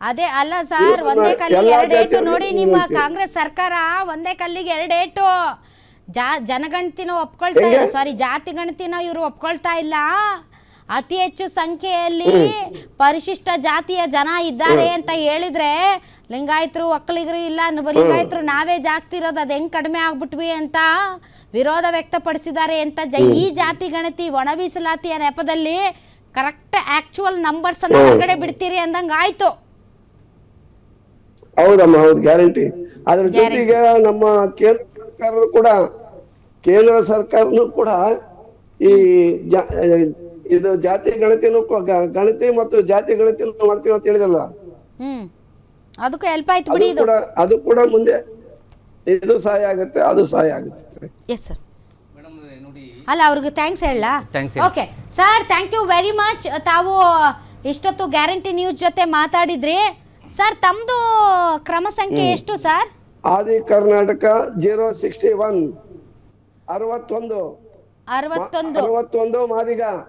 ಅದೇ ಅಲ್ಲ ಸರ್, ಒಂದೇ ಕಲ್ಲಿಗೆ ಎಲ್ಲಾ ಎರಡು ಏಟು ಜಾತಿಯವರಿಗೆ ನೋಡಿ. ನಿಮ್ಮ ಕಾಂಗ್ರೆಸ್ ಸರ್ಕಾರ ಒಂದೇ ಕಲ್ಲಿಗೆ ಎರಡು ಏಟು. ಜನಗಣತಿನ ಒಪ್ಕೊಳ್ತಾ ಇಲ್ಲ, ಸಾರಿ ಜಾತಿ ಗಣತಿನ ಇವರು ಒಪ್ಕೊಳ್ತಾ ಇಲ್ಲ. ಅತಿ ಹೆಚ್ಚು ಸಂಖ್ಯೆಯಲ್ಲಿ ಪರಿಶಿಷ್ಟ ಜಾತಿಯ ಜನ ಇದ್ದಾರೆ ಅಂತ ಹೇಳಿದ್ರೆ ಲಿಂಗಾಯತರು ಒಕ್ಕಲಿಗರು ಇಲ್ಲ, ಲಿಂಗಾಯತರು ನಾವೇ ಜಾಸ್ತಿ ಇರೋದು, ಅದು ಹೆಂಗ್ ಕಡಿಮೆ ಆಗ್ಬಿಟ್ವಿ ಅಂತ ವಿರೋಧ ವ್ಯಕ್ತಪಡಿಸಿದ್ದಾರೆ ಅಂತ. ಈ ಜಾತಿ ಗಣತಿ ಒಣ ಮೀಸಲಾತಿಯ ನೆಪದಲ್ಲಿ ಕರೆಕ್ಟ್ ಆಕ್ಚುಯಲ್ ನಂಬರ್ಸ್ ಅನ್ನ ಹೊರಗಡೆ ಬಿಡ್ತೀರಿ ಅಂದಂಗ ಆಯ್ತು. ಹೌದಮ್ಮ, ಹೌದು, ಗ್ಯಾರಂಟಿ. ಅದ್ರ ಜೊತೆಗೆ ನಮ್ಮ ಕೇಂದ್ರ ಸರ್ಕಾರನು ಕೂಡ ಈ ಇದು ಜಾತಿ ಗಣತಿನೂ ಗಣತಿ ಮತ್ತು ಜಾತಿ ಗಣತಿನೂ ಮಾಡ್ತೀವಿ ಅಂತ ಹೇಳಿದಲ್ಲ, ಅದಕ್ಕೂ ಹೆಲ್ಪ್ ಆಯ್ತು ಬಿಡಿ. ಅದು ಕೂಡ ಮುಂದೆ ಇದು ಸಹಾಯ ಆಗುತ್ತೆ, ಅದು ಸಹಾಯ ಆಗುತ್ತೆ. Yes sir. ಅಲ್ಲ, ಅವ್ರಿಗೆ ಥ್ಯಾಂಕ್ಸ್ ಹೇಳ. Okay sir, thank you very much. ತಾವು ಇಷ್ಟೊತ್ತು ಗ್ಯಾರಂಟಿ ನ್ಯೂಸ್ ಜೊತೆ ಮಾತಾಡಿದ್ರಿ. ಸರ್, ತಮ್ಮದು ಕ್ರಮ ಸಂಖ್ಯೆ ಎಷ್ಟು ಸರ್? ಆದಿ ಕರ್ನಾಟಕ 061 61 61 ಮಾದಿಗ.